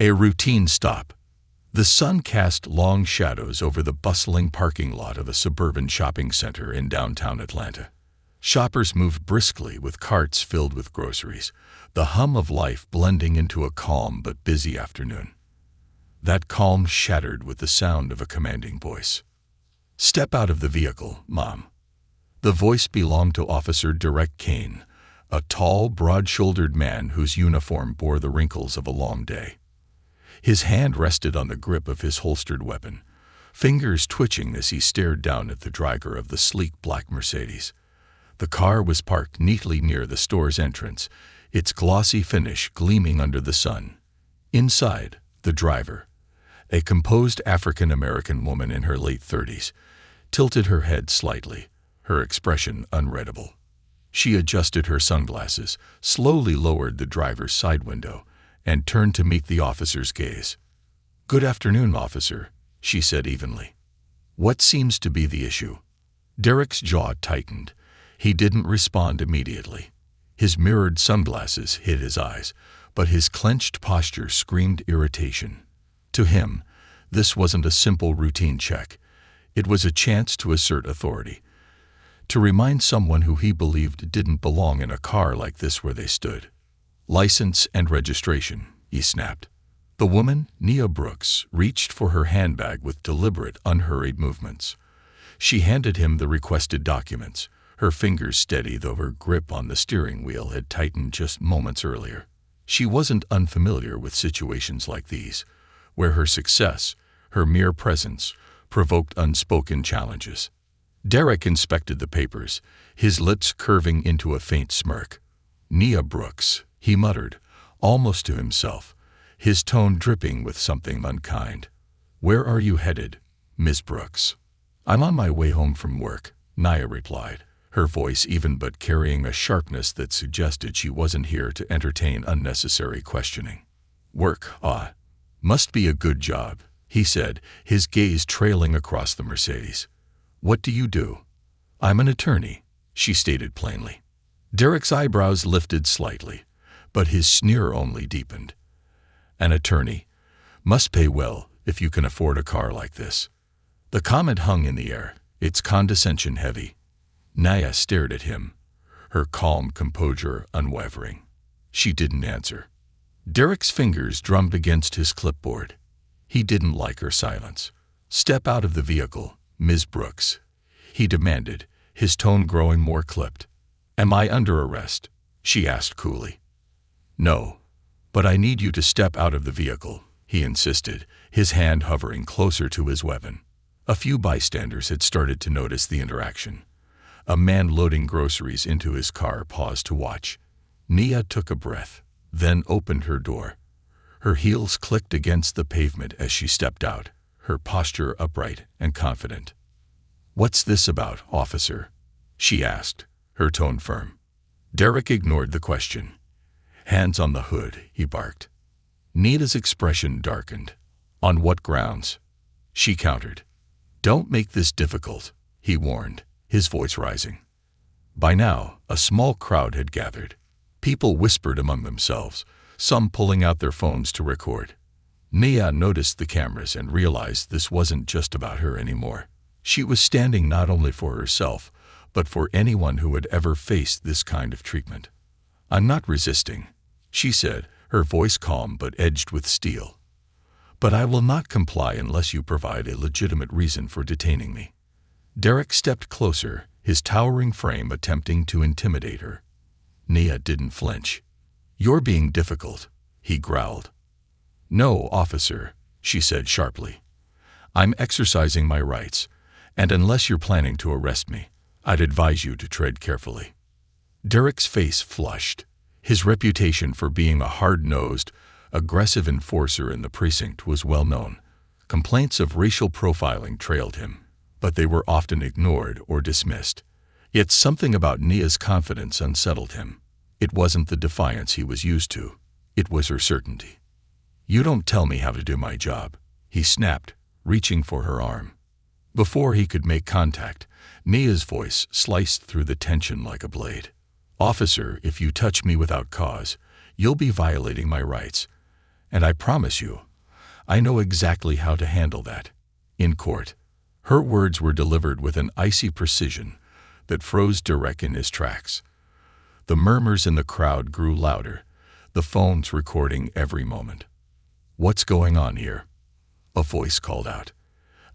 A routine stop. The sun cast long shadows over the bustling parking lot of a suburban shopping center in downtown Atlanta. Shoppers moved briskly with carts filled with groceries, the hum of life blending into a calm but busy afternoon. That calm shattered with the sound of a commanding voice. "Step out of the vehicle, Mom." The voice belonged to Officer Derek Kane, a tall, broad-shouldered man whose uniform bore the wrinkles of a long day. His hand rested on the grip of his holstered weapon, fingers twitching as he stared down at the driver of the sleek black Mercedes. The car was parked neatly near the store's entrance, its glossy finish gleaming under the sun. Inside, the driver, a composed African-American woman in her late 30s, tilted her head slightly, her expression unreadable. She adjusted her sunglasses, slowly lowered the driver's side window, and turned to meet the officer's gaze. "Good afternoon, officer," she said evenly. "What seems to be the issue?" Derek's jaw tightened. He didn't respond immediately. His mirrored sunglasses hid his eyes, but his clenched posture screamed irritation. To him, this wasn't a simple routine check. It was a chance to assert authority, to remind someone who he believed didn't belong in a car like this where they stood. "License and registration," he snapped. The woman, Nia Brooks, reached for her handbag with deliberate, unhurried movements. She handed him the requested documents, her fingers steady though her grip on the steering wheel had tightened just moments earlier. She wasn't unfamiliar with situations like these, where her success, her mere presence, provoked unspoken challenges. Derek inspected the papers, his lips curving into a faint smirk. "Nia Brooks," he muttered, almost to himself, his tone dripping with something unkind. "Where are you headed, Miss Brooks?" "I'm on my way home from work," Nia replied, her voice even but carrying a sharpness that suggested she wasn't here to entertain unnecessary questioning. "Work, ah. Must be a good job," he said, his gaze trailing across the Mercedes. "What do you do?" "I'm an attorney," she stated plainly. Derek's eyebrows lifted slightly, but his sneer only deepened. "An attorney. Must pay well if you can afford a car like this." The comment hung in the air, its condescension heavy. Nia stared at him, her calm composure unwavering. She didn't answer. Derek's fingers drummed against his clipboard. He didn't like her silence. "Step out of the vehicle, Ms. Brooks," he demanded, his tone growing more clipped. "Am I under arrest?" she asked coolly. "No, but I need you to step out of the vehicle," he insisted, his hand hovering closer to his weapon. A few bystanders had started to notice the interaction. A man loading groceries into his car paused to watch. Nia took a breath, then opened her door. Her heels clicked against the pavement as she stepped out, her posture upright and confident. "What's this about, officer?" she asked, her tone firm. Derek ignored the question. "Hands on the hood," he barked. Nia's expression darkened. "On what grounds?" She countered. "Don't make this difficult," he warned, his voice rising. By now, a small crowd had gathered. People whispered among themselves, some pulling out their phones to record. Nia noticed the cameras and realized this wasn't just about her anymore. She was standing not only for herself, but for anyone who had ever faced this kind of treatment. "I'm not resisting," she said, her voice calm but edged with steel. "But I will not comply unless you provide a legitimate reason for detaining me." Derek stepped closer, his towering frame attempting to intimidate her. Nia didn't flinch. "You're being difficult," he growled. "No, officer," she said sharply. "I'm exercising my rights, and unless you're planning to arrest me, I'd advise you to tread carefully." Derek's face flushed. His reputation for being a hard-nosed, aggressive enforcer in the precinct was well known. Complaints of racial profiling trailed him, but they were often ignored or dismissed. Yet something about Nia's confidence unsettled him. It wasn't the defiance he was used to. It was her certainty. "You don't tell me how to do my job," he snapped, reaching for her arm. Before he could make contact, Nia's voice sliced through the tension like a blade. "Officer, if you touch me without cause, you'll be violating my rights. And I promise you, I know exactly how to handle that. In court, her words were delivered with an icy precision that froze Derek in his tracks. The murmurs in the crowd grew louder, the phones recording every moment. "What's going on here?" a voice called out.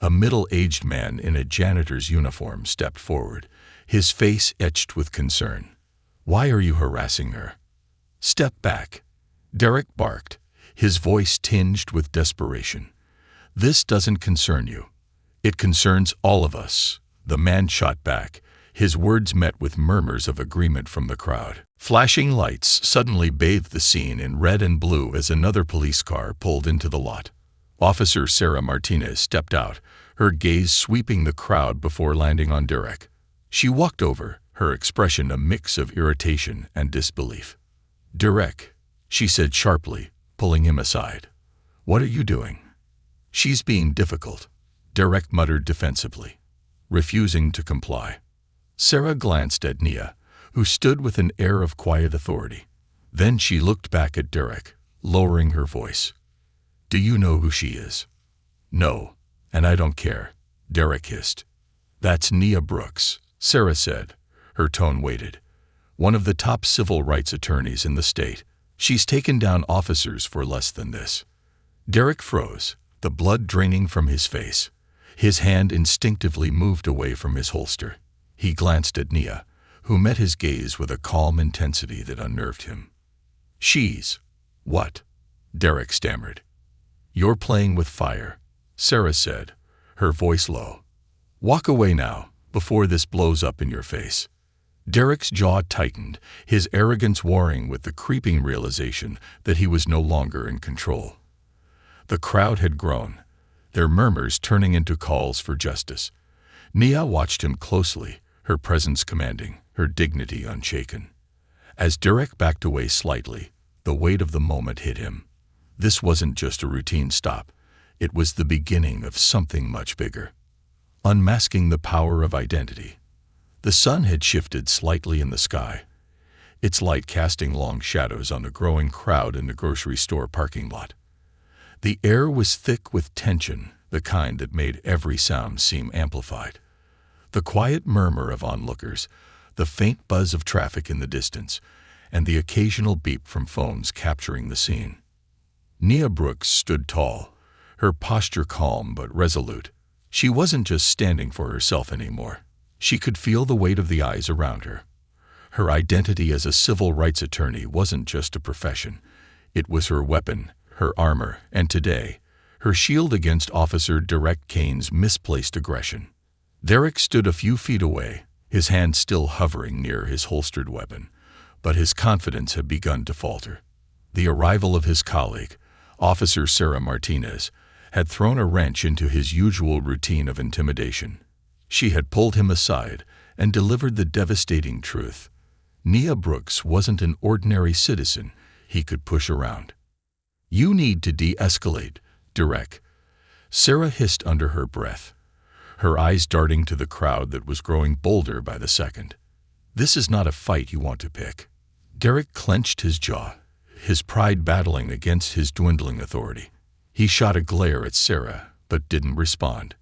A middle-aged man in a janitor's uniform stepped forward, his face etched with concern. "Why are you harassing her?" "Step back," Derek barked, his voice tinged with desperation. "This doesn't concern you. It concerns all of us," the man shot back, his words met with murmurs of agreement from the crowd. Flashing lights suddenly bathed the scene in red and blue as another police car pulled into the lot. Officer Sarah Martinez stepped out, her gaze sweeping the crowd before landing on Derek. She walked over, her expression a mix of irritation and disbelief. "Derek," she said sharply, pulling him aside. "What are you doing?" "She's being difficult," Derek muttered defensively, refusing to comply. Sarah glanced at Nia, who stood with an air of quiet authority. Then she looked back at Derek, lowering her voice. "Do you know who she is?" "No, and I don't care," Derek hissed. "That's Nia Brooks," Sarah said. Her tone weighted. "One of the top civil rights attorneys in the state. She's taken down officers for less than this." Derek froze, the blood draining from his face. His hand instinctively moved away from his holster. He glanced at Nia, who met his gaze with a calm intensity that unnerved him. "She's what?" Derek stammered. "You're playing with fire," Sarah said, her voice low. "Walk away now, before this blows up in your face." Derek's jaw tightened, his arrogance warring with the creeping realization that he was no longer in control. The crowd had grown, their murmurs turning into calls for justice. Nia watched him closely, her presence commanding, her dignity unshaken. As Derek backed away slightly, the weight of the moment hit him. This wasn't just a routine stop. It was the beginning of something much bigger. Unmasking the power of identity. The sun had shifted slightly in the sky, its light casting long shadows on the growing crowd in the grocery store parking lot. The air was thick with tension, the kind that made every sound seem amplified. The quiet murmur of onlookers, the faint buzz of traffic in the distance, and the occasional beep from phones capturing the scene. Nia Brooks stood tall, her posture calm but resolute. She wasn't just standing for herself anymore. She could feel the weight of the eyes around her. Her identity as a civil rights attorney wasn't just a profession. It was her weapon, her armor, and today, her shield against Officer Derek Kane's misplaced aggression. Derek stood a few feet away, his hand still hovering near his holstered weapon, but his confidence had begun to falter. The arrival of his colleague, Officer Sarah Martinez, had thrown a wrench into his usual routine of intimidation. She had pulled him aside and delivered the devastating truth. Nia Brooks wasn't an ordinary citizen he could push around. "You need to de-escalate, Derek," Sarah hissed under her breath, her eyes darting to the crowd that was growing bolder by the second. "This is not a fight you want to pick." Derek clenched his jaw, his pride battling against his dwindling authority. He shot a glare at Sarah, but didn't respond.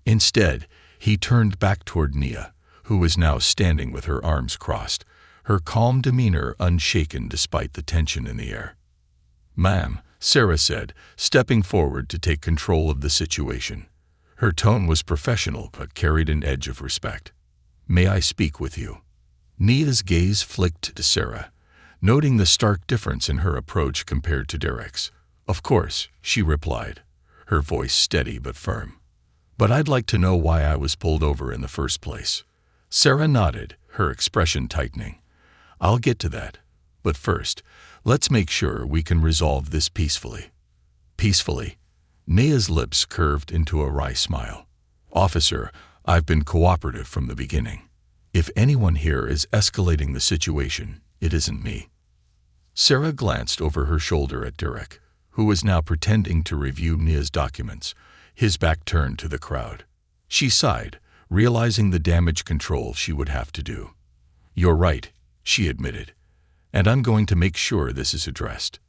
Instead, he turned back toward Nia, who was now standing with her arms crossed, her calm demeanor unshaken despite the tension in the air. "Ma'am," Sarah said, stepping forward to take control of the situation. Her tone was professional but carried an edge of respect. "May I speak with you?" Nia's gaze flicked to Sarah, noting the stark difference in her approach compared to Derek's. "Of course," she replied, her voice steady but firm. "But I'd like to know why I was pulled over in the first place." Sarah nodded, her expression tightening. "I'll get to that. But first, let's make sure we can resolve this peacefully." "Peacefully?" Nia's lips curved into a wry smile. "Officer, I've been cooperative from the beginning. If anyone here is escalating the situation, it isn't me." Sarah glanced over her shoulder at Derek, who was now pretending to review Nia's documents, his back turned to the crowd. She sighed, realizing the damage control she would have to do. "You're right," she admitted, "and I'm going to make sure this is addressed."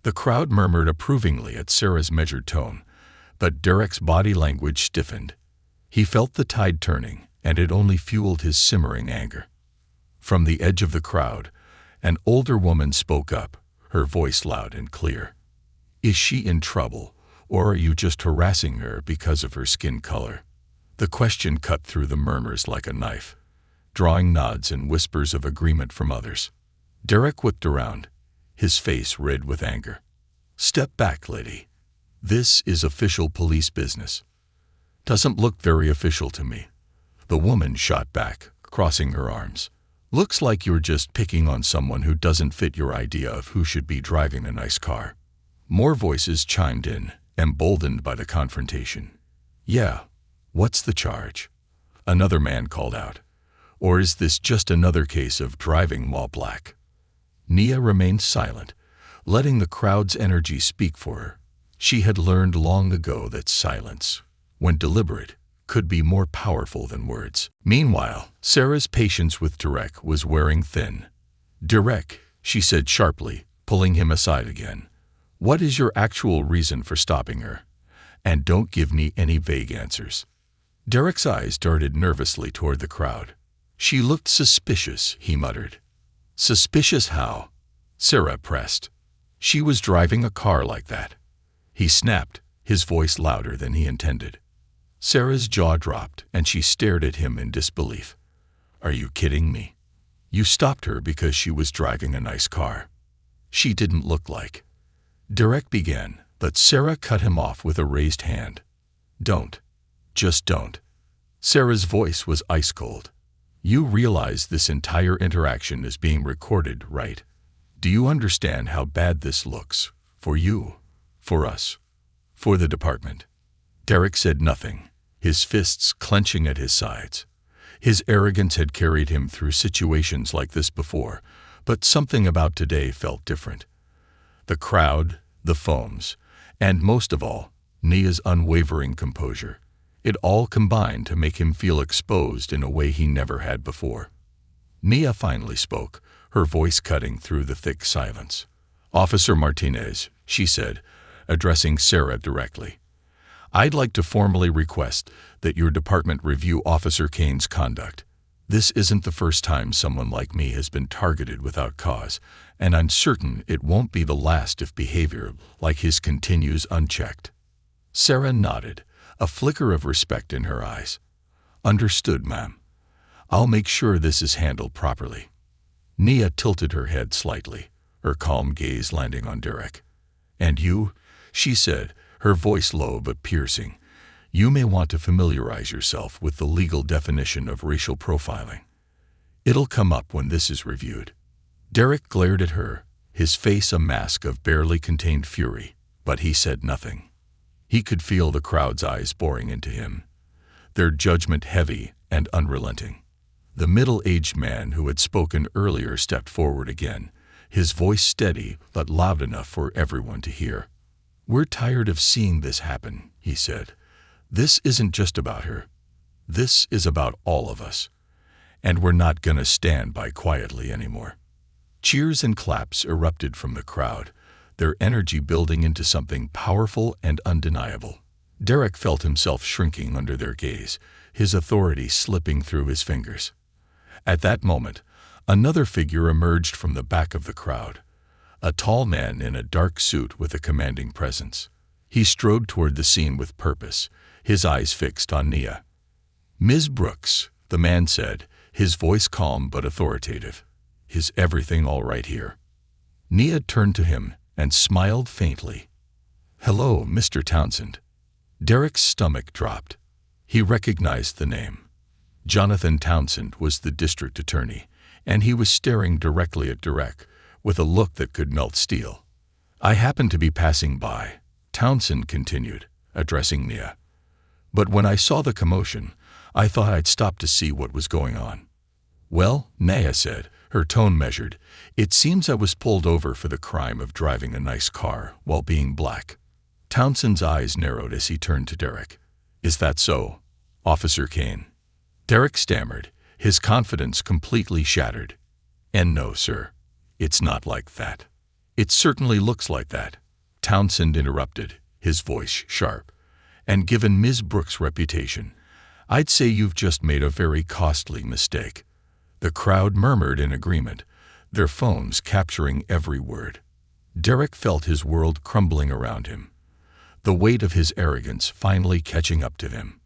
The crowd murmured approvingly at Sarah's measured tone, but Derek's body language stiffened. He felt the tide turning, and it only fueled his simmering anger. From the edge of the crowd, an older woman spoke up, her voice loud and clear. "Is she in trouble, or are you just harassing her because of her skin color?" The question cut through the murmurs like a knife, drawing nods and whispers of agreement from others. Derek whipped around, his face red with anger. "Step back, lady. This is official police business." "Doesn't look very official to me." The woman shot back, crossing her arms. "Looks like you're just picking on someone who doesn't fit your idea of who should be driving a nice car." More voices chimed in, emboldened by the confrontation. "Yeah, what's the charge?" Another man called out. "Or is this just another case of driving while black?" Nia remained silent, letting the crowd's energy speak for her. She had learned long ago that silence, when deliberate, could be more powerful than words. Meanwhile, Sarah's patience with Derek was wearing thin. "Derek," she said sharply, pulling him aside again, "what is your actual reason for stopping her? And don't give me any vague answers." Derek's eyes darted nervously toward the crowd. "She looked suspicious," he muttered. "Suspicious how?" Sarah pressed. "She was driving a car like that." He snapped, his voice louder than he intended. Sarah's jaw dropped, and she stared at him in disbelief. "Are you kidding me? You stopped her because she was driving a nice car." "She didn't look like—" Derek began, but Sarah cut him off with a raised hand. "Don't. Just don't." Sarah's voice was ice cold. "You realize this entire interaction is being recorded, right? Do you understand how bad this looks? For you, for us, for the department?" Derek said nothing, his fists clenching at his sides. His arrogance had carried him through situations like this before, but something about today felt different. The crowd, the foams, and most of all, Nia's unwavering composure. It all combined to make him feel exposed in a way he never had before. Nia finally spoke, her voice cutting through the thick silence. "Officer Martinez," she said, addressing Sarah directly, "I'd like to formally request that your department review Officer Kane's conduct. This isn't the first time someone like me has been targeted without cause, and I'm certain it won't be the last if behavior like his continues unchecked." Sarah nodded, a flicker of respect in her eyes. "Understood, ma'am. I'll make sure this is handled properly." Nia tilted her head slightly, her calm gaze landing on Derek. "And you," she said, her voice low but piercing, "you may want to familiarize yourself with the legal definition of racial profiling. It'll come up when this is reviewed." Derek glared at her, his face a mask of barely contained fury, but he said nothing. He could feel the crowd's eyes boring into him, their judgment heavy and unrelenting. The middle-aged man who had spoken earlier stepped forward again, his voice steady but loud enough for everyone to hear. "We're tired of seeing this happen," he said. "This isn't just about her. This is about all of us. And we're not gonna stand by quietly anymore." Cheers and claps erupted from the crowd, their energy building into something powerful and undeniable. Derek felt himself shrinking under their gaze, his authority slipping through his fingers. At that moment, another figure emerged from the back of the crowd, a tall man in a dark suit with a commanding presence. He strode toward the scene with purpose, his eyes fixed on Nia. "Ms. Brooks," the man said, his voice calm but authoritative, "is everything all right here?" Nia turned to him and smiled faintly. "Hello, Mr. Townsend." Derek's stomach dropped. He recognized the name. Jonathan Townsend was the district attorney, and he was staring directly at Derek with a look that could melt steel. "I happened to be passing by," Townsend continued, addressing Nia. "But when I saw the commotion, I thought I'd stop to see what was going on." "Well," Nia said, her tone measured, "it seems I was pulled over for the crime of driving a nice car while being black." Townsend's eyes narrowed as he turned to Derek. "Is that so, Officer Kane?" Derek stammered, his confidence completely shattered. "And no, sir, it's not like that. "It certainly looks like that," Townsend interrupted, his voice sharp. "And given Ms. Brooks' reputation, I'd say you've just made a very costly mistake." The crowd murmured in agreement, their phones capturing every word. Derek felt his world crumbling around him, the weight of his arrogance finally catching up to him.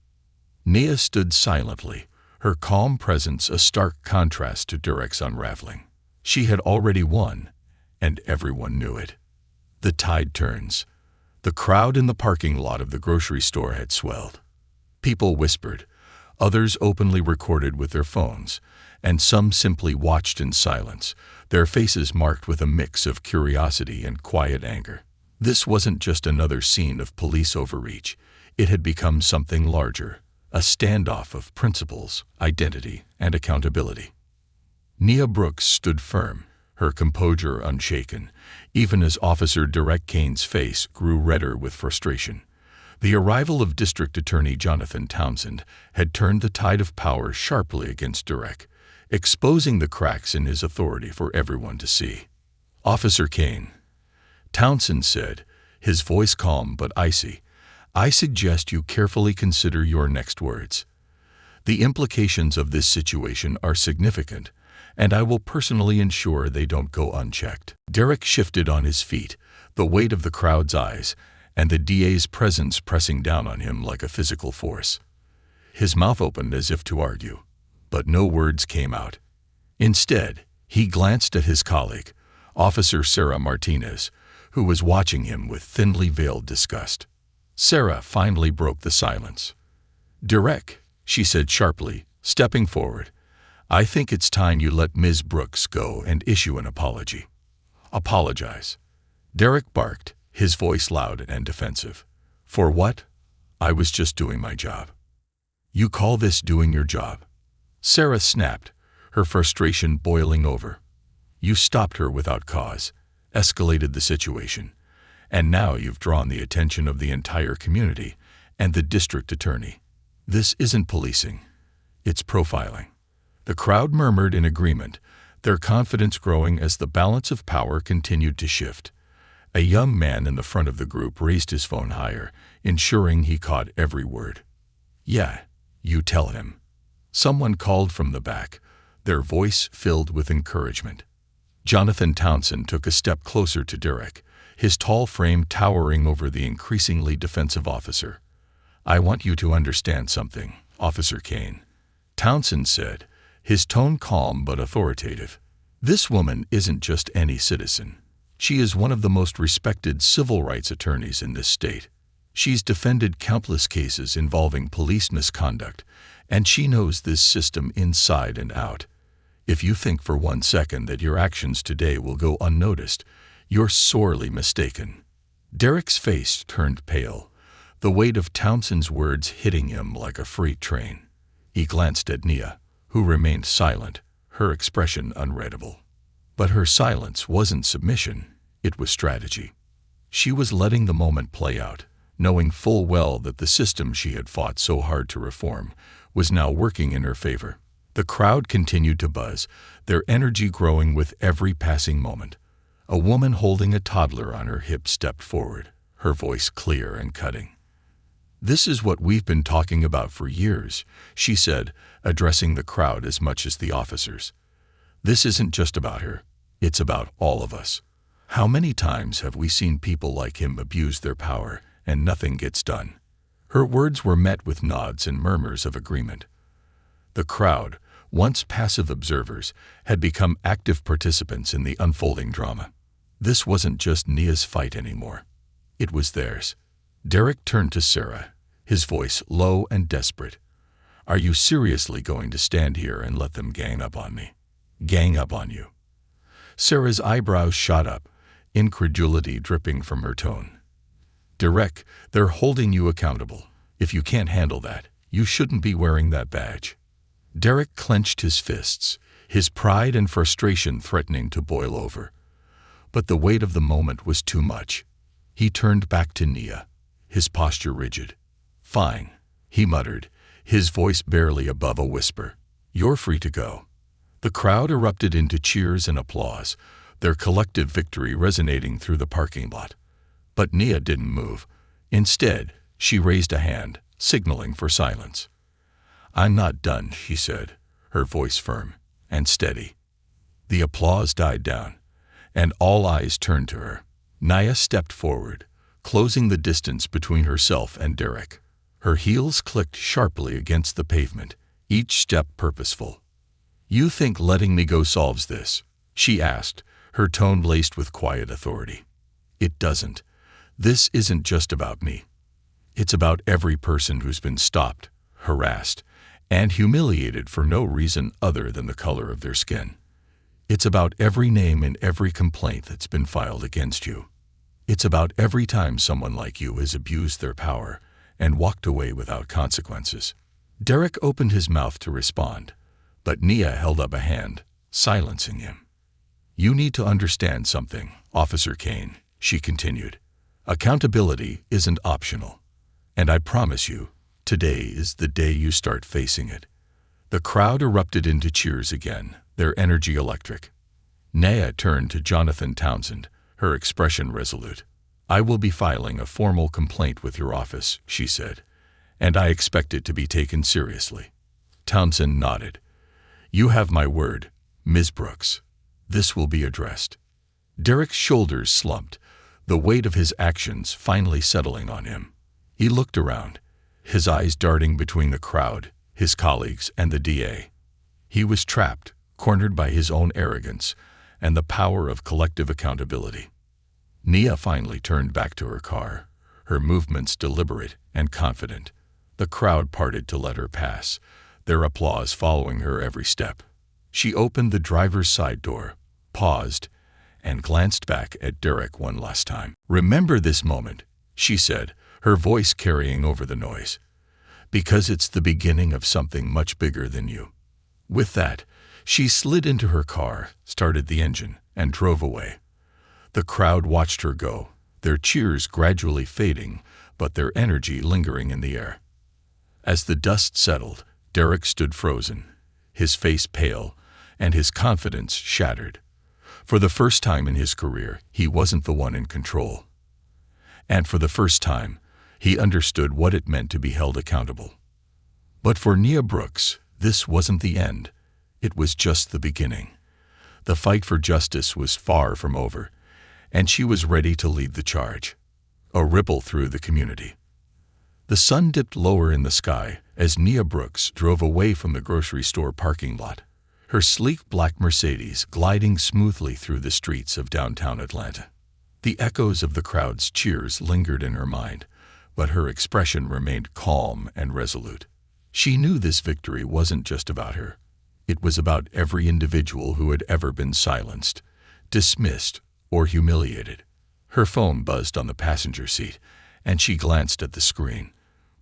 Nia stood silently, her calm presence a stark contrast to Derek's unraveling. She had already won, and everyone knew it. The tide turns. The crowd in the parking lot of the grocery store had swelled. People whispered, others openly recorded with their phones, and some simply watched in silence, their faces marked with a mix of curiosity and quiet anger. This wasn't just another scene of police overreach. It had become something larger, a standoff of principles, identity, and accountability. Nia Brooks stood firm, her composure unshaken, even as Officer Derek Kane's face grew redder with frustration. The arrival of District Attorney Jonathan Townsend had turned the tide of power sharply against Derek, exposing the cracks in his authority for everyone to see. "Officer Kane," Townsend said, his voice calm but icy, "I suggest you carefully consider your next words. The implications of this situation are significant, and I will personally ensure they don't go unchecked." Derek shifted on his feet, the weight of the crowd's eyes, and the DA's presence pressing down on him like a physical force. His mouth opened as if to argue, but no words came out. Instead, he glanced at his colleague, Officer Sarah Martinez, who was watching him with thinly veiled disgust. Sarah finally broke the silence. "Derek," she said sharply, stepping forward, "I think it's time you let Ms. Brooks go and issue an apology." "Apologize?" Derek barked, his voice loud and defensive. "For what? I was just doing my job." "You call this doing your job?" Sarah snapped, her frustration boiling over. "You stopped her without cause, escalated the situation, and now you've drawn the attention of the entire community and the district attorney. This isn't policing. It's profiling." The crowd murmured in agreement, their confidence growing as the balance of power continued to shift. A young man in the front of the group raised his phone higher, ensuring he caught every word. "Yeah, you tell him." Someone called from the back, their voice filled with encouragement. Jonathan Townsend took a step closer to Derek, his tall frame towering over the increasingly defensive officer. "I want you to understand something, Officer Kane," Townsend said, his tone calm but authoritative. "This woman isn't just any citizen. She is one of the most respected civil rights attorneys in this state. She's defended countless cases involving police misconduct, and she knows this system inside and out. If you think for 1 second that your actions today will go unnoticed, you're sorely mistaken." Derek's face turned pale, the weight of Townsend's words hitting him like a freight train. He glanced at Nia, who remained silent, her expression unreadable. But her silence wasn't submission, it was strategy. She was letting the moment play out, knowing full well that the system she had fought so hard to reform was now working in her favor. The crowd continued to buzz, their energy growing with every passing moment. A woman holding a toddler on her hip stepped forward, her voice clear and cutting. "This is what we've been talking about for years," she said, addressing the crowd as much as the officers. "This isn't just about her, it's about all of us. How many times have we seen people like him abuse their power and nothing gets done?" Her words were met with nods and murmurs of agreement. The crowd, once passive observers, had become active participants in the unfolding drama. This wasn't just Nia's fight anymore. It was theirs. Derek turned to Sarah, his voice low and desperate. "Are you seriously going to stand here and let them gang up on me? Gang up on you?" Sarah's eyebrows shot up, incredulity dripping from her tone. "Derek, they're holding you accountable. If you can't handle that, you shouldn't be wearing that badge." Derek clenched his fists, his pride and frustration threatening to boil over. But the weight of the moment was too much. He turned back to Nia, his posture rigid. "Fine," he muttered, his voice barely above a whisper. "You're free to go." The crowd erupted into cheers and applause, their collective victory resonating through the parking lot. But Nia didn't move. Instead, she raised a hand, signaling for silence. "I'm not done," she said, her voice firm and steady. The applause died down, and all eyes turned to her. Nia stepped forward, closing the distance between herself and Derek. Her heels clicked sharply against the pavement, each step purposeful. "You think letting me go solves this?" she asked, her tone laced with quiet authority. "It doesn't. This isn't just about me. It's about every person who's been stopped, harassed, and humiliated for no reason other than the color of their skin. It's about every name and every complaint that's been filed against you. It's about every time someone like you has abused their power and walked away without consequences." Derek opened his mouth to respond, but Nia held up a hand, silencing him. "You need to understand something, Officer Kane," she continued. "Accountability isn't optional. And I promise you, today is the day you start facing it." The crowd erupted into cheers again, their energy electric. Nia turned to Jonathan Townsend, her expression resolute. "I will be filing a formal complaint with your office," she said, "and I expect it to be taken seriously." Townsend nodded. "You have my word, Ms. Brooks. This will be addressed." Derek's shoulders slumped, the weight of his actions finally settling on him. He looked around, his eyes darting between the crowd, his colleagues, and the DA. He was trapped, cornered by his own arrogance and the power of collective accountability. Nia finally turned back to her car, her movements deliberate and confident. The crowd parted to let her pass, their applause following her every step. She opened the driver's side door, paused, and glanced back at Derek one last time. "Remember this moment," she said, her voice carrying over the noise, "because it's the beginning of something much bigger than you." With that, she slid into her car, started the engine, and drove away. The crowd watched her go, their cheers gradually fading, but their energy lingering in the air. As the dust settled, Derek stood frozen, his face pale, and his confidence shattered. For the first time in his career, he wasn't the one in control. And for the first time, he understood what it meant to be held accountable. But for Nia Brooks, this wasn't the end. It was just the beginning. The fight for justice was far from over, and she was ready to lead the charge. A ripple through the community. The sun dipped lower in the sky as Nia Brooks drove away from the grocery store parking lot, her sleek black Mercedes gliding smoothly through the streets of downtown Atlanta. The echoes of the crowd's cheers lingered in her mind, but her expression remained calm and resolute. She knew this victory wasn't just about her. It was about every individual who had ever been silenced, dismissed, or humiliated. Her phone buzzed on the passenger seat, and she glanced at the screen.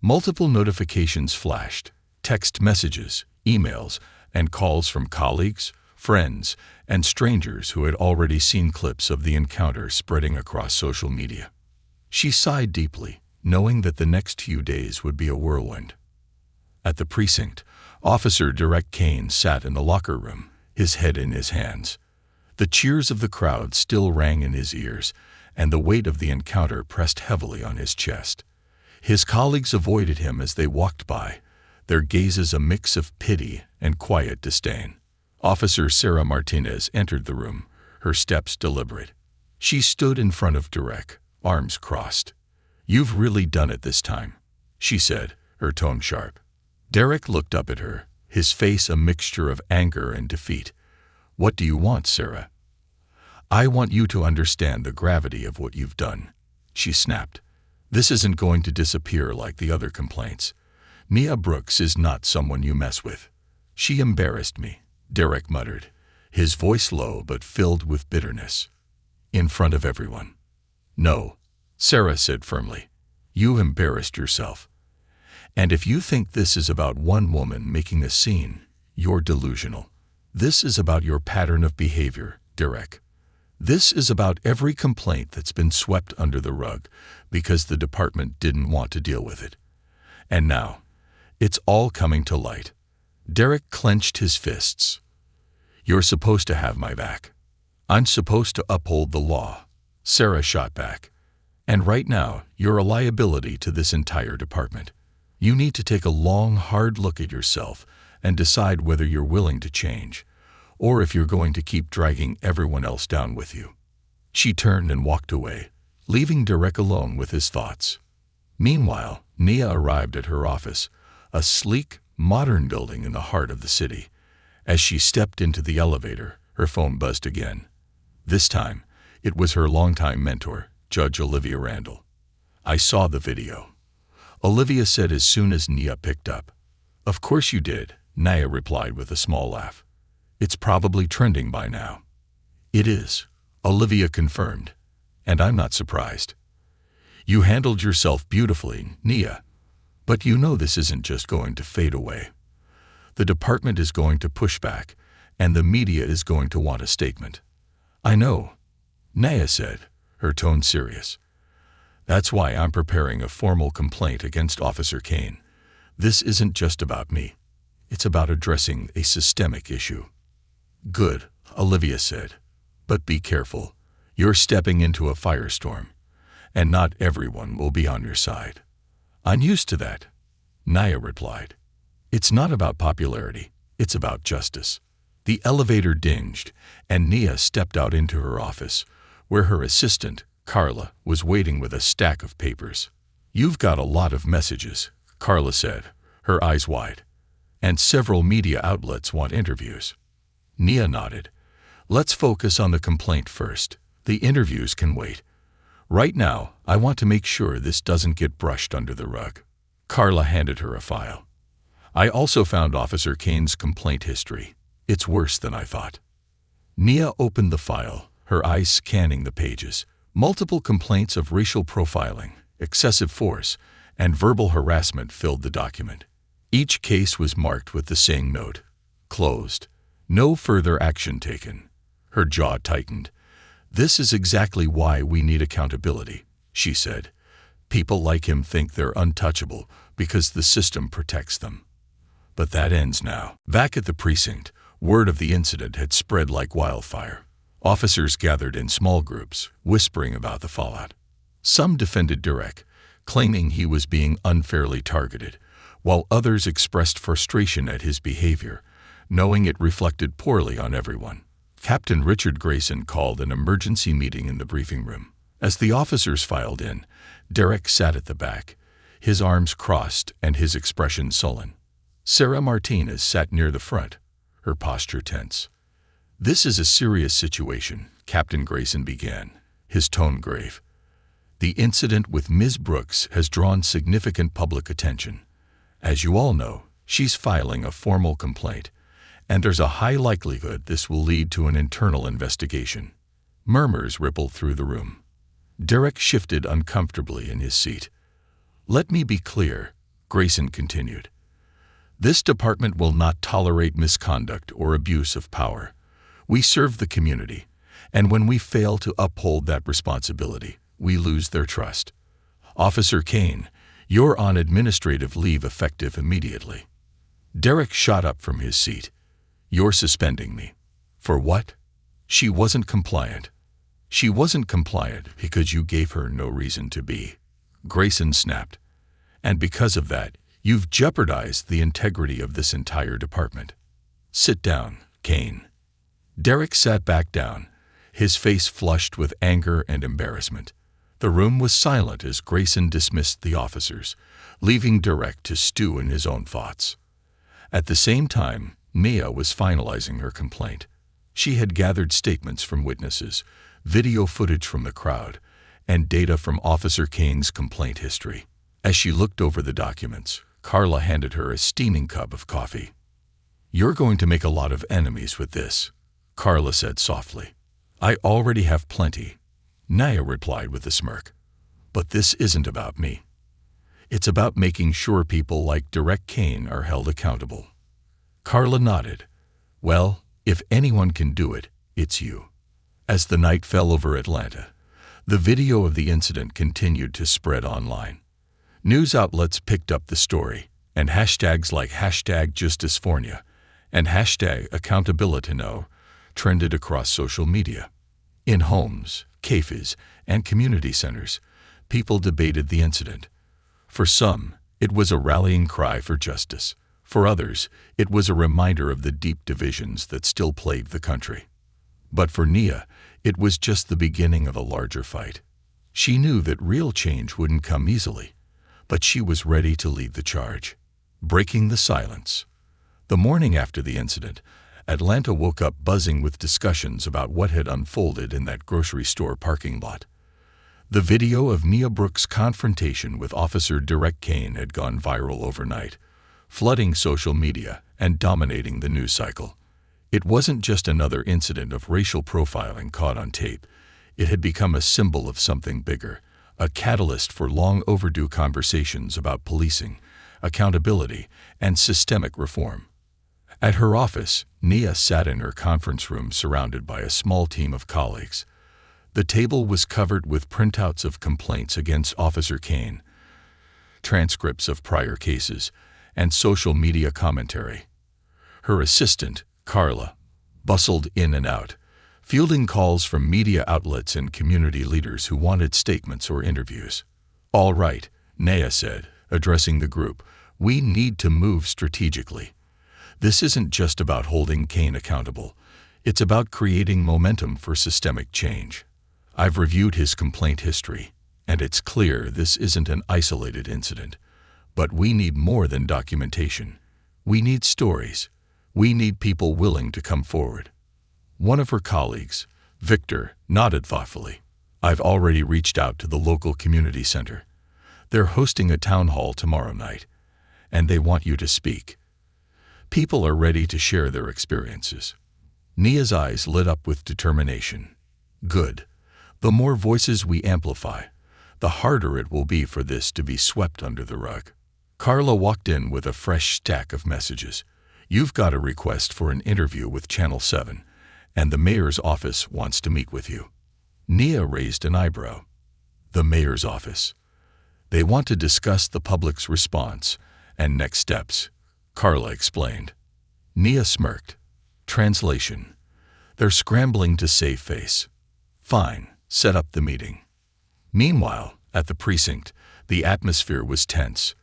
Multiple notifications flashed, text messages, emails, and calls from colleagues, friends, and strangers who had already seen clips of the encounter spreading across social media. She sighed deeply, knowing that the next few days would be a whirlwind. At the precinct, Officer Derek Kane sat in the locker room, his head in his hands. The cheers of the crowd still rang in his ears, and the weight of the encounter pressed heavily on his chest. His colleagues avoided him as they walked by, their gazes a mix of pity and quiet disdain. Officer Sarah Martinez entered the room, her steps deliberate. She stood in front of Derek, arms crossed. "You've really done it this time," she said, her tone sharp. Derek looked up at her, his face a mixture of anger and defeat. "What do you want, Sarah?" "I want you to understand the gravity of what you've done," she snapped. "This isn't going to disappear like the other complaints. Nia Brooks is not someone you mess with." "She embarrassed me," Derek muttered, his voice low but filled with bitterness. "In front of everyone." "No," Sarah said firmly. "You embarrassed yourself. And if you think this is about one woman making a scene, you're delusional. This is about your pattern of behavior, Derek. This is about every complaint that's been swept under the rug because the department didn't want to deal with it. And now, it's all coming to light." Derek clenched his fists. "You're supposed to have my back. I'm supposed to uphold the law, Sarah shot back. And right now, you're a liability to this entire department. You need to take a long, hard look at yourself and decide whether you're willing to change, or if you're going to keep dragging everyone else down with you. She turned and walked away, leaving Derek alone with his thoughts. Meanwhile, Nia arrived at her office, a sleek, modern building in the heart of the city. As she stepped into the elevator, her phone buzzed again. This time, it was her longtime mentor, Judge Olivia Randall. "I saw the video," Olivia said as soon as Nia picked up. "Of course you did," Nia replied with a small laugh. "It's probably trending by now." "It is," Olivia confirmed, "and I'm not surprised. You handled yourself beautifully, Nia. But you know this isn't just going to fade away. The department is going to push back, and the media is going to want a statement." "I know," Nia said, her tone serious. "That's why I'm preparing a formal complaint against Officer Kane. This isn't just about me. It's about addressing a systemic issue." "Good," Olivia said. "But be careful. You're stepping into a firestorm, and not everyone will be on your side." "I'm used to that," Nia replied. "It's not about popularity. It's about justice." The elevator dinged, and Nia stepped out into her office, where her assistant, Carla, was waiting with a stack of papers. "You've got a lot of messages," Carla said, her eyes wide. "And several media outlets want interviews." Nia nodded. "Let's focus on the complaint first. The interviews can wait. Right now, I want to make sure this doesn't get brushed under the rug." Carla handed her a file. "I also found Officer Kane's complaint history. It's worse than I thought." Nia opened the file, her eyes scanning the pages. Multiple complaints of racial profiling, excessive force, and verbal harassment filled the document. Each case was marked with the same note: closed. No further action taken. Her jaw tightened. "This is exactly why we need accountability," she said. "People like him think they're untouchable because the system protects them. But that ends now." Back at the precinct, word of the incident had spread like wildfire. Officers gathered in small groups, whispering about the fallout. Some defended Derek, claiming he was being unfairly targeted, while others expressed frustration at his behavior, knowing it reflected poorly on everyone. Captain Richard Grayson called an emergency meeting in the briefing room. As the officers filed in, Derek sat at the back, his arms crossed and his expression sullen. Sarah Martinez sat near the front, her posture tense. "This is a serious situation," Captain Grayson began, his tone grave. "The incident with Ms. Brooks has drawn significant public attention. As you all know, she's filing a formal complaint, and there's a high likelihood this will lead to an internal investigation." Murmurs rippled through the room. Derek shifted uncomfortably in his seat. "Let me be clear," Grayson continued. "This department will not tolerate misconduct or abuse of power. We serve the community, and when we fail to uphold that responsibility, we lose their trust. Officer Kane, you're on administrative leave effective immediately." Derek shot up from his seat. "You're suspending me. For what?" "She wasn't compliant." "She wasn't compliant because you gave her no reason to be," Grayson snapped. "And because of that, you've jeopardized the integrity of this entire department. Sit down, Kane." Derek sat back down, his face flushed with anger and embarrassment. The room was silent as Grayson dismissed the officers, leaving Derek to stew in his own thoughts. At the same time, Nia was finalizing her complaint. She had gathered statements from witnesses, video footage from the crowd, and data from Officer Kane's complaint history. As she looked over the documents, Carla handed her a steaming cup of coffee. "You're going to make a lot of enemies with this," Carla said softly. "I already have plenty," Nia replied with a smirk. "But this isn't about me. It's about making sure people like Derek Kane are held accountable." Carla nodded. "Well, if anyone can do it, it's you." As the night fell over Atlanta, the video of the incident continued to spread online. News outlets picked up the story, and hashtags like #JusticeFornia and #AccountabilityNo trended across social media. In homes, cafes, and community centers, people debated the incident. For some, it was a rallying cry for justice. For others, it was a reminder of the deep divisions that still plagued the country. But for Nia, it was just the beginning of a larger fight. She knew that real change wouldn't come easily, but she was ready to lead the charge. Breaking the silence. The morning after the incident, Atlanta woke up buzzing with discussions about what had unfolded in that grocery store parking lot. The video of Nia Brooks' confrontation with Officer Derek Kane had gone viral overnight, flooding social media and dominating the news cycle. It wasn't just another incident of racial profiling caught on tape. It had become a symbol of something bigger, a catalyst for long overdue conversations about policing, accountability, and systemic reform. At her office, Nia sat in her conference room surrounded by a small team of colleagues. The table was covered with printouts of complaints against Officer Kane, transcripts of prior cases, and social media commentary. Her assistant, Carla, bustled in and out, fielding calls from media outlets and community leaders who wanted statements or interviews. "All right," Nia said, addressing the group, "we need to move strategically. This isn't just about holding Kane accountable. It's about creating momentum for systemic change. I've reviewed his complaint history, and it's clear this isn't an isolated incident. But we need more than documentation. We need stories. We need people willing to come forward." One of her colleagues, Victor, nodded thoughtfully. "I've already reached out to the local community center. They're hosting a town hall tomorrow night, and they want you to speak. People are ready to share their experiences." Nia's eyes lit up with determination. "Good. The more voices we amplify, the harder it will be for this to be swept under the rug." Carla walked in with a fresh stack of messages. "You've got a request for an interview with Channel 7, and the mayor's office wants to meet with you." Nia raised an eyebrow. "The mayor's office. They want to discuss the public's response and next steps," Carla explained. Nia smirked. Translation: "They're scrambling to save face." "Fine, set up the meeting." Meanwhile, at the precinct, the atmosphere was tense.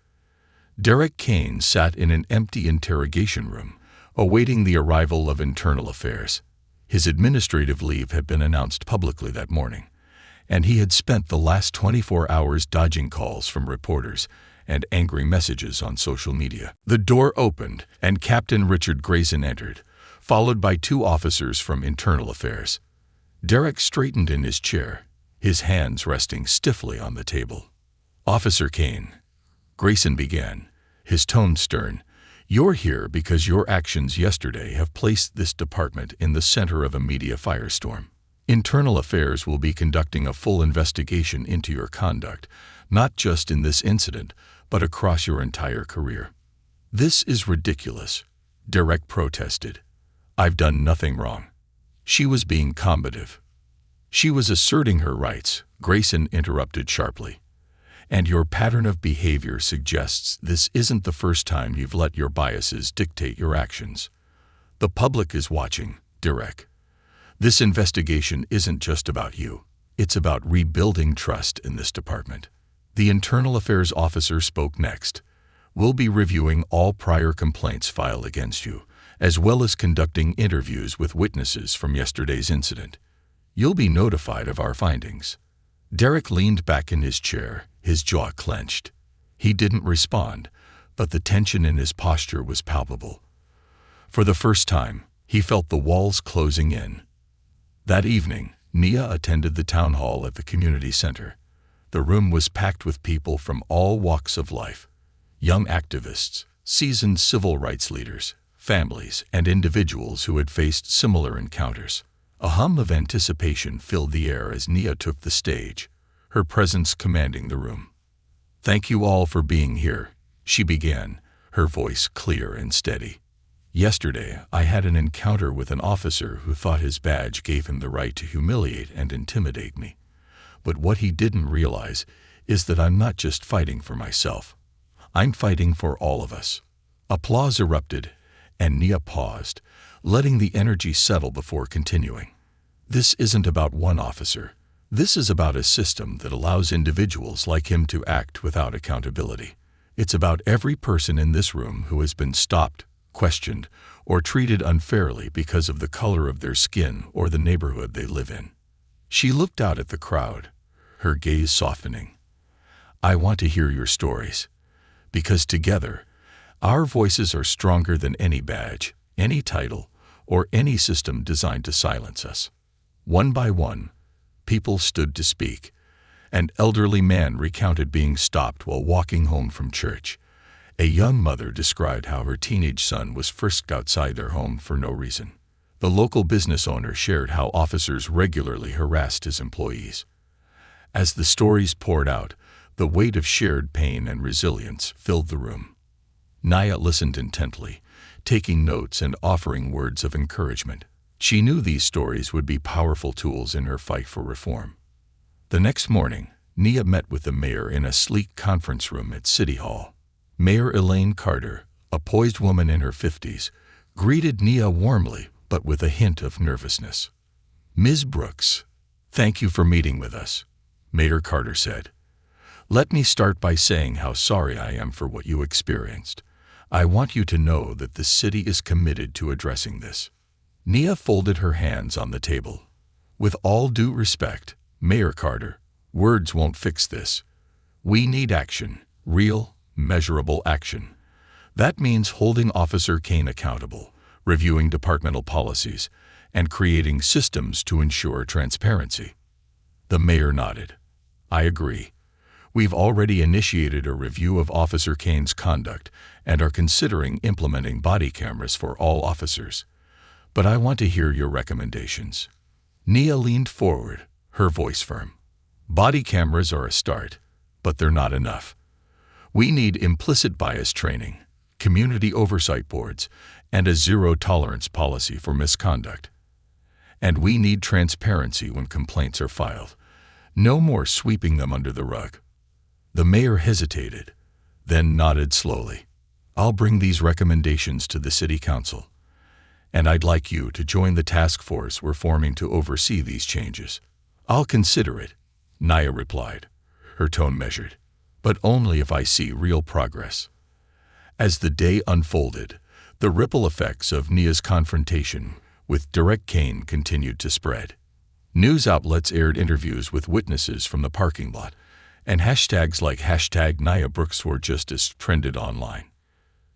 Derek Kane sat in an empty interrogation room, awaiting the arrival of Internal Affairs. His administrative leave had been announced publicly that morning, and he had spent the last 24 hours dodging calls from reporters and angry messages on social media. The door opened, and Captain Richard Grayson entered, followed by 2 officers from Internal Affairs. Derek straightened in his chair, his hands resting stiffly on the table. "Officer Kane," Grayson began, his tone stern, "you're here because your actions yesterday have placed this department in the center of a media firestorm. Internal Affairs will be conducting a full investigation into your conduct, not just in this incident, but across your entire career." "This is ridiculous," Derek protested. "I've done nothing wrong." She was being combative. She was asserting her rights, Grayson interrupted sharply. "And your pattern of behavior suggests this isn't the first time you've let your biases dictate your actions. The public is watching, Derek. This investigation isn't just about you. It's about rebuilding trust in this department." The Internal Affairs officer spoke next. "We'll be reviewing all prior complaints filed against you, as well as conducting interviews with witnesses from yesterday's incident. You'll be notified of our findings." Derek leaned back in his chair, his jaw clenched. He didn't respond, but the tension in his posture was palpable. For the first time, he felt the walls closing in. That evening, Nia attended the town hall at the community center. The room was packed with people from all walks of life: young activists, seasoned civil rights leaders, families, and individuals who had faced similar encounters. A hum of anticipation filled the air as Nia took the stage, her presence commanding the room. "Thank you all for being here," she began, her voice clear and steady. "Yesterday, I had an encounter with an officer who thought his badge gave him the right to humiliate and intimidate me. But what he didn't realize is that I'm not just fighting for myself. I'm fighting for all of us." Applause erupted, and Nia paused, letting the energy settle before continuing. This isn't about one officer. This is about a system that allows individuals like him to act without accountability. It's about every person in this room who has been stopped, questioned, or treated unfairly because of the color of their skin or the neighborhood they live in. She looked out at the crowd, her gaze softening. I want to hear your stories, because together, our voices are stronger than any badge, any title, or any system designed to silence us. One by one, people stood to speak. An elderly man recounted being stopped while walking home from church. A young mother described how her teenage son was frisked outside their home for no reason. The local business owner shared how officers regularly harassed his employees. As the stories poured out, the weight of shared pain and resilience filled the room. Naya listened intently, taking notes and offering words of encouragement. She knew these stories would be powerful tools in her fight for reform. The next morning, Nia met with the mayor in a sleek conference room at City Hall. Mayor Elaine Carter, a poised woman in her 50s, greeted Nia warmly but with a hint of nervousness. "Ms. Brooks, thank you for meeting with us," Mayor Carter said. "Let me start by saying how sorry I am for what you experienced. I want you to know that the city is committed to addressing this." Nia folded her hands on the table. "With all due respect, Mayor Carter, words won't fix this. We need action, real, measurable action. That means holding Officer Kane accountable, reviewing departmental policies, and creating systems to ensure transparency." The mayor nodded. "I agree. We've already initiated a review of Officer Kane's conduct and are considering implementing body cameras for all officers. But I want to hear your recommendations." Nia leaned forward, her voice firm. "Body cameras are a start, but they're not enough. We need implicit bias training, community oversight boards, and a zero-tolerance policy for misconduct. And we need transparency when complaints are filed. No more sweeping them under the rug." The mayor hesitated, then nodded slowly. "I'll bring these recommendations to the city council. And I'd like you to join the task force we're forming to oversee these changes." "I'll consider it," Nia replied, her tone measured, "but only if I see real progress." As the day unfolded, the ripple effects of Nia's confrontation with Derek Kane continued to spread. News outlets aired interviews with witnesses from the parking lot, and hashtags like #NiaBrooks were just as trended online.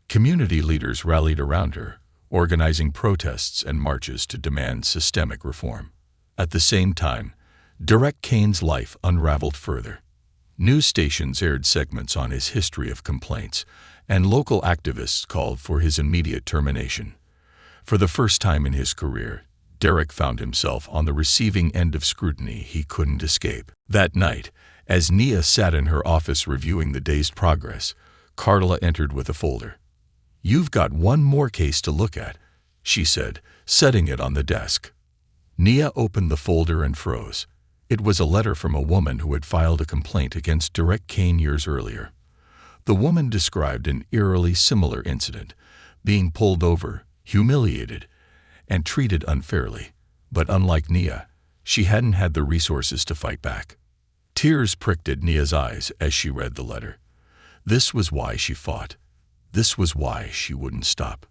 Community leaders rallied around her, organizing protests and marches to demand systemic reform. At the same time, Derek Kane's life unraveled further. News stations aired segments on his history of complaints, and local activists called for his immediate termination. For the first time in his career, Derek found himself on the receiving end of scrutiny he couldn't escape. That night, as Nia sat in her office reviewing the day's progress, Carla entered with a folder. "You've got one more case to look at," she said, setting it on the desk. Nia opened the folder and froze. It was a letter from a woman who had filed a complaint against Derek Kane years earlier. The woman described an eerily similar incident, being pulled over, humiliated, and treated unfairly. But unlike Nia, she hadn't had the resources to fight back. Tears pricked at Nia's eyes as she read the letter. This was why she fought. This was why she wouldn't stop.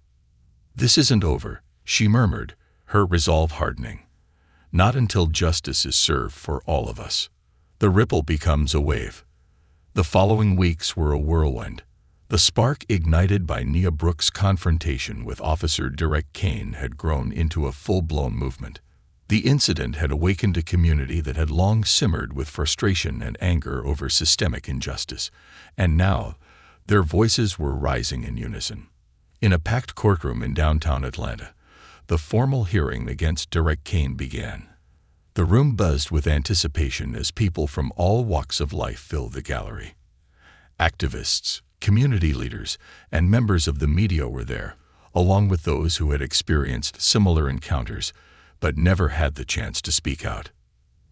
"This isn't over," she murmured, her resolve hardening. "Not until justice is served for all of us." The ripple becomes a wave. The following weeks were a whirlwind. The spark ignited by Nia Brooks' confrontation with Officer Derek Kane had grown into a full-blown movement. The incident had awakened a community that had long simmered with frustration and anger over systemic injustice, and now their voices were rising in unison. In a packed courtroom in downtown Atlanta, the formal hearing against Derek Kane began. The room buzzed with anticipation as people from all walks of life filled the gallery. Activists, community leaders, and members of the media were there, along with those who had experienced similar encounters but never had the chance to speak out.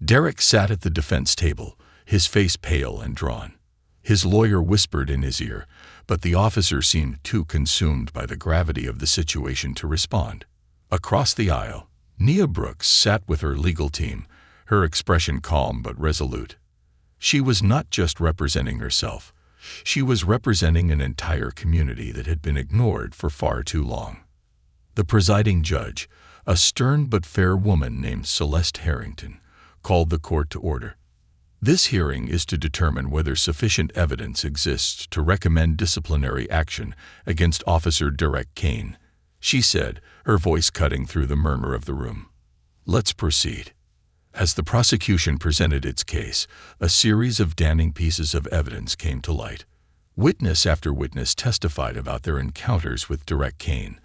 Derek sat at the defense table, his face pale and drawn. His lawyer whispered in his ear, but the officer seemed too consumed by the gravity of the situation to respond. Across the aisle, Nia Brooks sat with her legal team, her expression calm but resolute. She was not just representing herself. She was representing an entire community that had been ignored for far too long. The presiding judge, a stern but fair woman named Celeste Harrington, called the court to order. This hearing is to determine whether sufficient evidence exists to recommend disciplinary action against Officer Derek Kane, she said, her voice cutting through the murmur of the room. Let's proceed. As the prosecution presented its case, a series of damning pieces of evidence came to light. Witness after witness testified about their encounters with Derek Kane,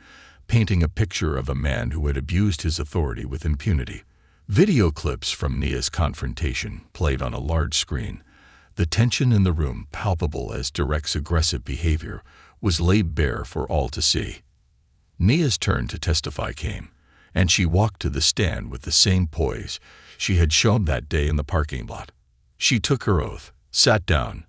painting a picture of a man who had abused his authority with impunity. Video clips from Nia's confrontation played on a large screen. The tension in the room, palpable as Derek's aggressive behavior, was laid bare for all to see. Nia's turn to testify came, and she walked to the stand with the same poise she had shown that day in the parking lot. She took her oath, sat down,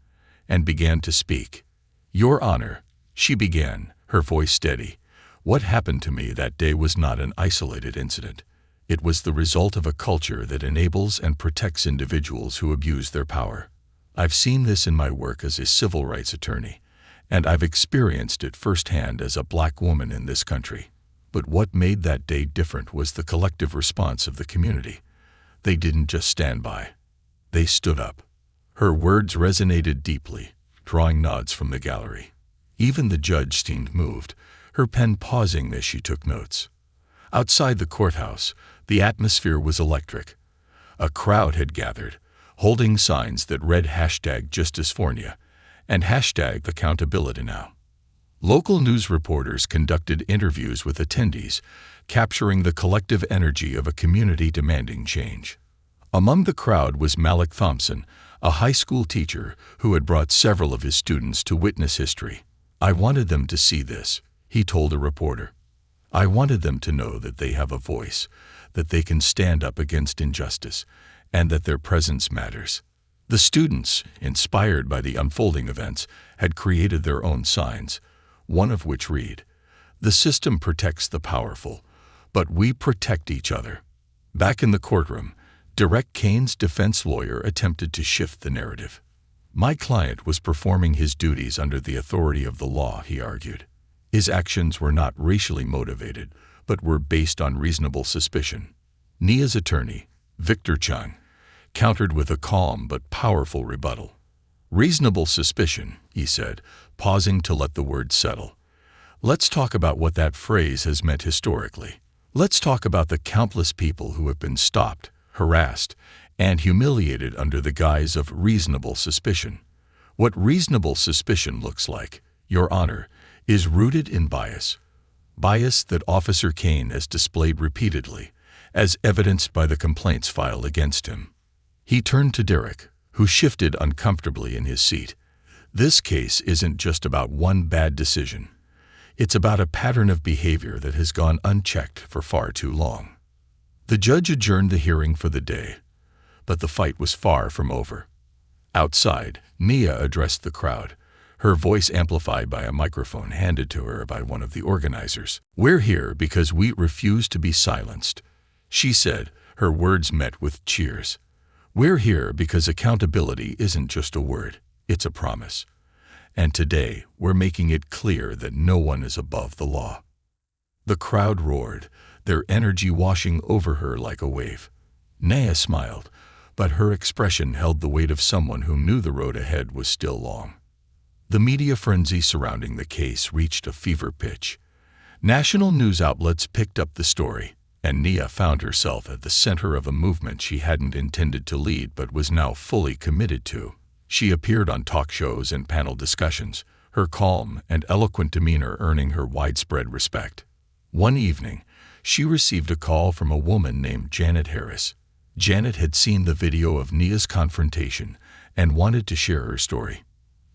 and began to speak. "Your Honor," she began, her voice steady, "what happened to me that day was not an isolated incident. It was the result of a culture that enables and protects individuals who abuse their power. I've seen this in my work as a civil rights attorney, and I've experienced it firsthand as a black woman in this country. But what made that day different was the collective response of the community. They didn't just stand by. They stood up." Her words resonated deeply, drawing nods from the gallery. Even the judge seemed moved, her pen pausing as she took notes. Outside the courthouse, the atmosphere was electric. A crowd had gathered, holding signs that read #JusticeForNia and #AccountabilityNow. Local news reporters conducted interviews with attendees, capturing the collective energy of a community demanding change. Among the crowd was Malik Thompson, a high school teacher who had brought several of his students to witness history. "I wanted them to see this," he told a reporter. "I wanted them to know that they have a voice, that they can stand up against injustice, and that their presence matters." The students, inspired by the unfolding events, had created their own signs, one of which read, "The system protects the powerful, but we protect each other." Back in the courtroom, Derek Kane's defense lawyer attempted to shift the narrative. "My client was performing his duties under the authority of the law," he argued. "His actions were not racially motivated, but were based on reasonable suspicion." Nia's attorney, Victor Chung, countered with a calm but powerful rebuttal. "Reasonable suspicion," he said, pausing to let the words settle. "Let's talk about what that phrase has meant historically. Let's talk about the countless people who have been stopped, harassed, and humiliated under the guise of reasonable suspicion. What reasonable suspicion looks like, Your Honor, is rooted in bias. Bias that Officer Kane has displayed repeatedly, as evidenced by the complaints filed against him." He turned to Derek, who shifted uncomfortably in his seat. "This case isn't just about one bad decision. It's about a pattern of behavior that has gone unchecked for far too long." The judge adjourned the hearing for the day, but the fight was far from over. Outside, Nia addressed the crowd, her voice amplified by a microphone handed to her by one of the organizers. "We're here because we refuse to be silenced," she said, her words met with cheers. "We're here because accountability isn't just a word, it's a promise. And today, we're making it clear that no one is above the law." The crowd roared, their energy washing over her like a wave. Nia smiled, but her expression held the weight of someone who knew the road ahead was still long. The media frenzy surrounding the case reached a fever pitch. National news outlets picked up the story, and Nia found herself at the center of a movement she hadn't intended to lead but was now fully committed to. She appeared on talk shows and panel discussions, her calm and eloquent demeanor earning her widespread respect. One evening, she received a call from a woman named Janet Harris. Janet had seen the video of Nia's confrontation and wanted to share her story.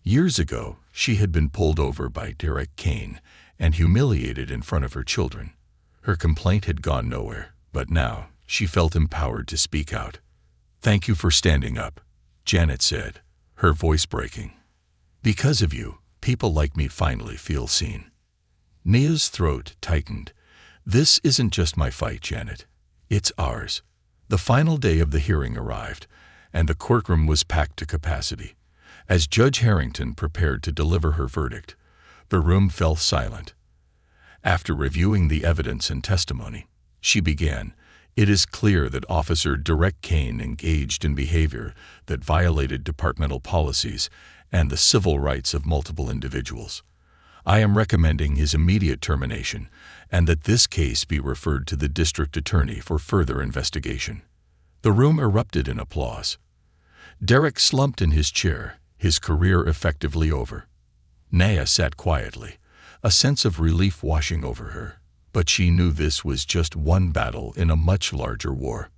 Years ago, she had been pulled over by Derek Kane and humiliated in front of her children. Her complaint had gone nowhere, but now she felt empowered to speak out. "Thank you for standing up," Janet said, her voice breaking. "Because of you, people like me finally feel seen." Nia's throat tightened. "This isn't just my fight, Janet. It's ours. The final day of the hearing arrived, and the courtroom was packed to capacity. As Judge Harrington prepared to deliver her verdict, the room fell silent. After reviewing the evidence and testimony, she began, "It is clear that Officer Derek Kane engaged in behavior that violated departmental policies and the civil rights of multiple individuals. I am recommending his immediate termination and that this case be referred to the district attorney for further investigation." The room erupted in applause. Derek slumped in his chair, his career effectively over. Naya sat quietly, a sense of relief washing over her, but she knew this was just one battle in a much larger war.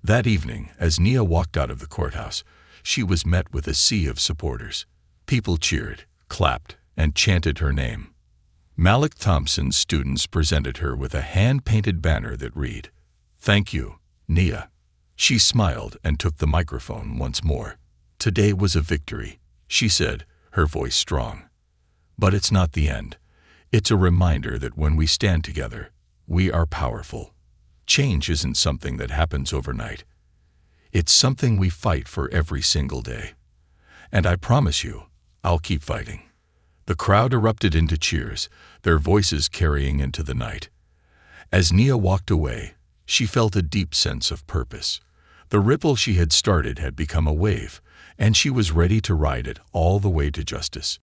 That evening, as Nia walked out of the courthouse, she was met with a sea of supporters. People cheered, clapped, and chanted her name. Malik Thompson's students presented her with a hand-painted banner that read, "Thank you, Nia." She smiled and took the microphone once more. "Today was a victory," she said, her voice strong. "But it's not the end. It's a reminder that when we stand together, we are powerful. Change isn't something that happens overnight. It's something we fight for every single day. And I promise you, I'll keep fighting." The crowd erupted into cheers, their voices carrying into the night. As Nia walked away, she felt a deep sense of purpose. The ripple she had started had become a wave, and she was ready to ride it all the way to justice.